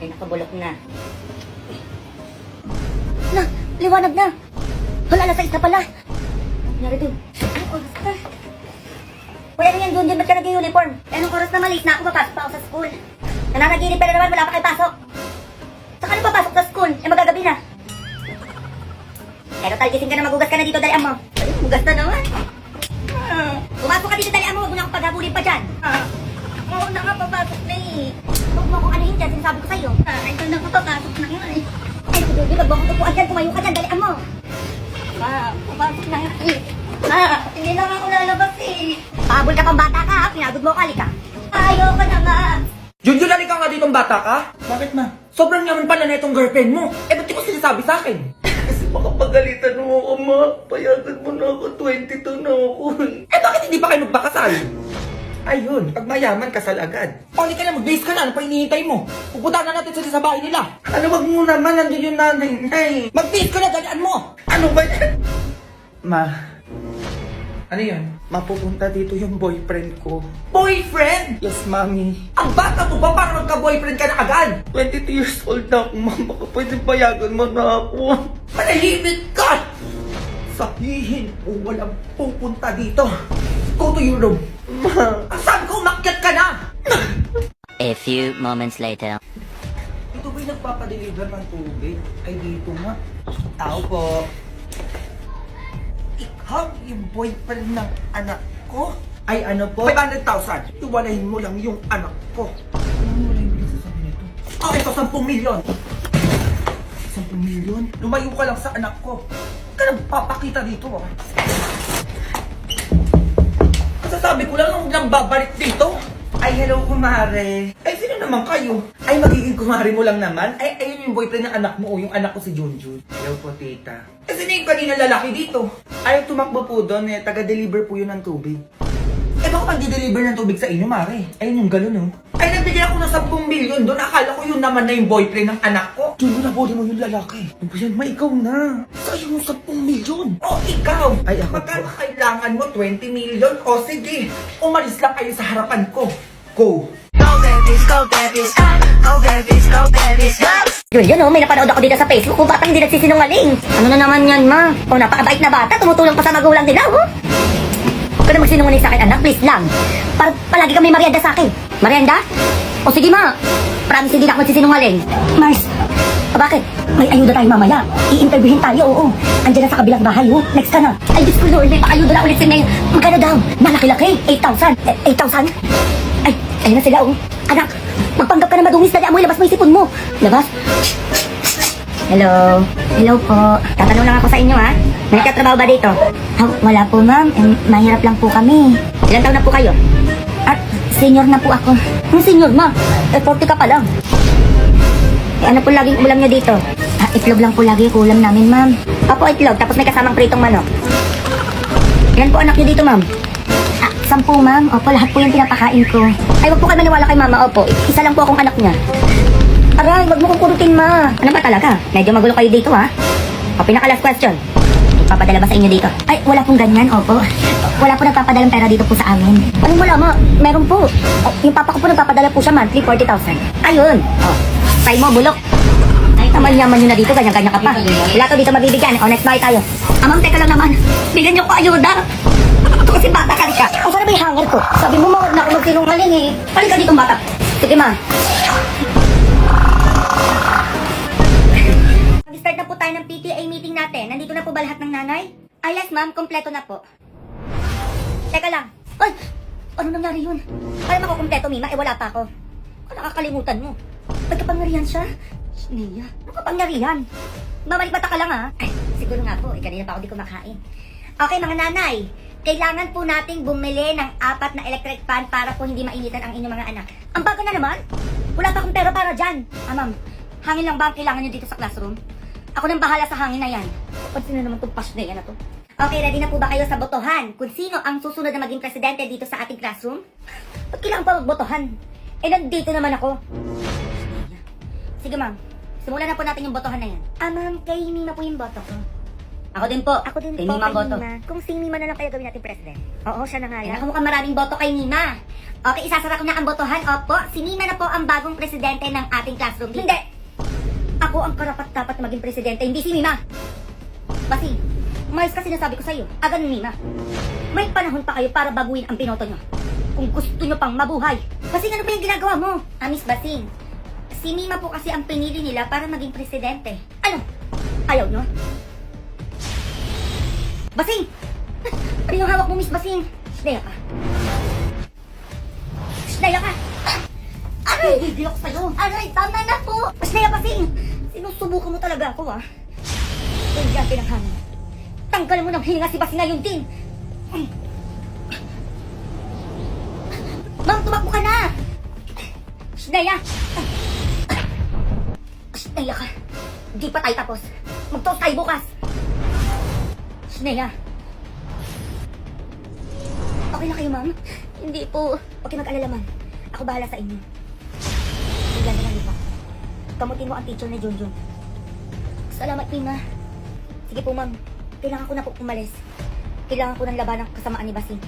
Ay, nakabulok na. Na, liwanag na. Wala, alas 6 na pala. Nangyari dun. Anong oras na? Uy, ano yan, Junjun? Ba't ka nag-uniform? Anong oras na malis na ako? Papasok pa ako sa school. Nananaginip pa na naman, wala pa kayo pasok. Saka ano papasok sa school? Eh, magagabi na. Pero talgising ka na, magugas ka na dito, dalian mo. Ay, magugas na naman. Pumasok ka dito, dalian mo. Huwag mo na akong paghabulin pa dyan. Oo na nga, papasok na eh. Huwag mo akong anuhin dyan, sinasabi ko sa'yo. Ay, ito na ako, papasok na nga eh. Ay, Judy, wag mo akong tupuan dyan, tumayo ka dyan, dalian mo. Papasok na nga eh. Hindi lang ako lalabas eh. Pahabol ka pang bata ka ha, pinagod mo ka, halika. Ayoko na nga. Junjun, halika nga ditong bata ka? Bakit ma? Sobrang yaman pala na itong girlfriend mo. Eh, ba't di mo sinasabi sa akin? Kasi makapagalitan mo ako, ma. Payagan mo na ako, 22 na ako. Eh, bakit hindi pa kayo magpakasal? Ayun, pag mayaman, kasal agad. Pali ka na, mag-base ka na. Ano pa hinihintay mo? Pupunta na natin sa bahay nila. Ano, wag mo naman, nandun yung nanay, nay. Mag-base ka na, dalian mo. Ano ba yan? Ma, Ano yun? mapupunta dito yung boyfriend ko. Boyfriend? Yes, mami. Ang bata mo ba para magka-boyfriend ka na agad? 22 years old na ako, ma. Baka pwede payagan mo na ako. Manahimik ka! Sabihin mo walang pupunta dito. Go to your room. Ma, Ang sabi ko, umakyat ka na! A few moments later. ito ba'y nagpapadeliver ng tubig? Ay, dito nga. Tao po. Ikaw yung boyfriend ng anak ko? Ay, ano po? 500,000. Iwalahin mo lang yung anak ko. Ano wala yung sasabi nito? Oh, ito 10 milyon. 10 milyon? Lumayo ka lang sa anak ko. Huwag ka nang papakita dito, ah. Sasabi ko lang, huwag lang babalik dito. Ay, hello, kumare. Ay, sino naman kayo? Ay, magiging kumare mo lang naman? Ay, ayun yung boyfriend ng anak mo o yung anak ko si Junjun. Hello po, tita. Eh, sino yung kanina lalaki dito? Ay, tumakbo po doon eh. Taga-deliver po yun ng tubig. Eh, baka mag-deliver ng tubig sa inyo, Mare? Ayun yung galon, oh. Ay, nagbigay ako ng 10 milyon doon. Akala ko yun naman na yung boyfriend ng anak ko. Diyo na body mo yung lalaki. Ano ba yan? Ma, ikaw na. Sa'yo yung 10 milyon. O, ikaw. Ay, ako Magkano po. kailangan mo? 20 milyon? O, sige. Umalis lang kayo sa harapan ko. Go. Yun, may napanood ako dito sa Facebook kung batang hindi nagsisinungaling. Ano na naman yan, ma? O, napakabait na bata, tumutulong pa sa magulang nila, oh. Huwag ka na magsinungaling sa akin, anak, please lang. Palagi ka may merienda sa akin. Merienda? O sige, ma. Promise hindi na ako magsisinungaling. Mars, bakit? May ayuda tayo mamaya. I-interviewin tayo, oo. Andiyan na sa kabilang bahay, oh. Next ka na. Ay, Diyos ko, Lord, may pa-ayuda na ulit si Mayor. Magkano daw? Malaki-laki. 8,000. 8,000? Ay, ayun na sila, oh. Anak, magpanggap ka na madungis. Dali mo, ilabas mo yung sipon mo. Labas. Hello. Hello po. Tatanong lang ako sa inyo, ha? May katrabaho ba dito? Wala po, ma'am. Mahirap lang po kami. Ilan taon na po kayo? Senior na po ako. Senior, ma? 40 ka pa lang. Ano po laging ulam nyo dito? Itlog lang po lagi yung ulam namin, ma'am. Opo, itlog. Tapos may kasamang pritong manok. Ilan po anak nyo dito, ma'am? 10, ma'am. Opo, lahat po yung pinapakain ko. Ay, wag po kayo maniwala kay mama. Opo, isa lang po akong anak niya. Aray, wag mo kong kurutin, ma. Ano ba talaga? Medyo magulo kayo dito, ha? O, pinaka-last question. Papadala ba sa inyo dito? Ay, wala pong ganyan, opo. Wala po nagpapadalang pera dito po sa amin. Anong wala, ma? Meron po. O, yung papa ko po nagpapadala po siya monthly, 40,000. Ayun. O, try mo, bulok. Ay, yaman nyo na dito, ganyan-ganyan ka pa. Wala to dito mabibigyan. O, next buy tayo. Ma'am, teka lang naman. Bigyan nyo ko ayuda. Ito kasi bata ka ka. O, sana ba yung hanger ko? Sabi mo, mawag na ako magsinungaling eh. Halika dito, bata. Sige, ma. Mag-start na po tayo ng PTA meeting natin. Nandito na po ba lahat ng nanay? Ay, yes, ma'am. Kompleto na po. Teka lang. Ay! Ano nangyari yun? Alam ako kompleto, Mima. Eh, wala pa ako. Ano nakakalimutan mo? May kapangyarihan siya? Nia, ano kapangyarihan? Mamalik mata ka lang, ha? Ay, siguro nga po. Kanina pa ako di kumakain. Okay, mga nanay. Kailangan po nating bumili ng 4 na electric fan para po hindi mainitan ang inyong mga anak. Ang bago na naman. Wala pa akong pera para dyan. Ma'am. Hangin lang ba ang kailangan nyo dito sa classroom? Ako nang bahala sa hangin na yan. Pansin na naman itong pass na yan na to. Okay, ready na po ba kayo sa botohan? Kung sino ang susunod na maging presidente dito sa ating classroom? Ba't kailangan pa magbotohan? Eh, nandito naman ako. Sige, ma'am. Simulan na po natin yung botohan na yan. Ma'am, kay Mima po yung boto ko. Ako din po. Ako din Kay po, Mima ang kay boto. Mima. Kung si Mima na lang kaya gawin natin president. Oo, siya na nga Ay, yan. naku, mukhang maraming boto kay Mima. Okay, isasara ko na ang botohan. Opo, si Mima na po ang bagong presidente ng ating classroom. Hindi! Ako ang karapat-dapat na maging presidente, hindi si Mima. Basing, umayos ka sinasabi ko sa'yo. Agan Mima. May panahon pa kayo para baguhin ang binoto nyo. Kung gusto nyo pang mabuhay. Basing, ano ba yung ginagawa mo? Miss Basing, si Mima po kasi ang pinili nila para maging presidente. Ano? Ayaw nyo? Basing! Ano yung hawak mo, Miss Basing? Snaya ka. Snaya ka! Aray! Hindi ako sa'yo! Aray! Tama na po! Snaya Basing! Sinusubukan mo talaga ako, ah. Hindi ang pinanghanan. Tanggalan mo ng hininga si Basing ngayon din! Ma'am, tumakbo ka na! Snaya! Snaya ka! Di pa tayo tapos. Magtoos tayo bukas! Snea. Okay na kayo, ma'am? Hindi po. Okay, mag-alala, ma'am. Ako bahala sa inyo. Bigla na lang ito. Kamutin mo ang teacher ni Junjun. Salamat, Mima. Sige po, ma'am. Kailangan ko na po umalis. Kailangan ko ng laban ng kasamaan ni Basing.